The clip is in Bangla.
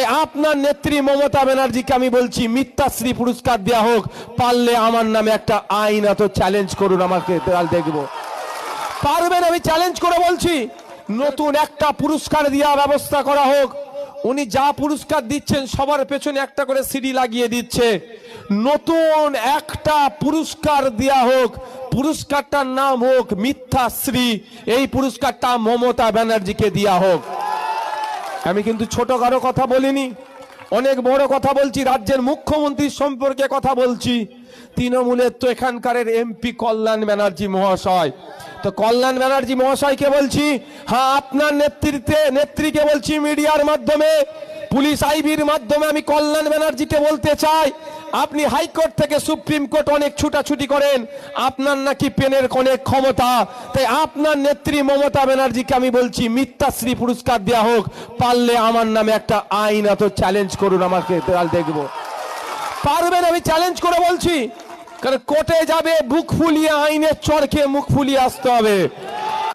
তাই আপনার নেত্রী মমতা ব্যানার্জিকে আমি বলছি মিথ্যাশ্রী পুরস্কার দেওয়া হোক, পারলে আমার নামে একটা আইনত চ্যালেঞ্জ করুন, আমাকে দেখবো। পারবেন? আমি চ্যালেঞ্জ করে বলছি নতুন একটা পুরস্কার দেওয়ার ব্যবস্থা করা হোক। উনি যা পুরস্কার দিচ্ছেন সবার পেছনে একটা করে সিডি লাগিয়ে দিচ্ছে, নতুন একটা পুরস্কার দেওয়া হোক, পুরস্কারটার নাম হোক মিথ্যাশ্রী। এই পুরস্কারটা মমতা ব্যানার্জিকে দেওয়া হোক। আমি কিন্তু ছোট কারো কথা বলিনি, অনেক বড় কথা বলছি, রাজ্যের মুখ্যমন্ত্রীর সম্পর্কে কথা বলছি। তৃণমূলের তো এখানকার এমপি কল্যাণ ব্যানার্জি মহাশয়, তো কল্যাণ ব্যানার্জি মহাশয়কে বলছি, হ্যাঁ আপনার নেত্রীকে বলছি মিডিয়ার মাধ্যমে, পুলিশ আইবির মাধ্যমে আমি কল্যাণ ব্যানার্জিকে বলতে চাই, আপনি হাইকোর্ট থেকে সুপ্রিম কোর্ট অনেক ছুটাছুটি করেন, আপনার নাকি পেনের অনেক ক্ষমতা, তাই আপনার নেত্রী মমতা ব্যানার্জিকে আমি বলছি মিথ্যাশ্রী পুরস্কার দেওয়া হোক, পারলে আমার নামে একটা আইনত চ্যালেঞ্জ করুন, আমাকে দেখবো। পারবেন? আমি চ্যালেঞ্জ করে বলছি, কারণ কোর্টে যাবে বুক ফুলিয়ে, আইনের চরকে মুখ ফুলিয়ে আসতে হবে।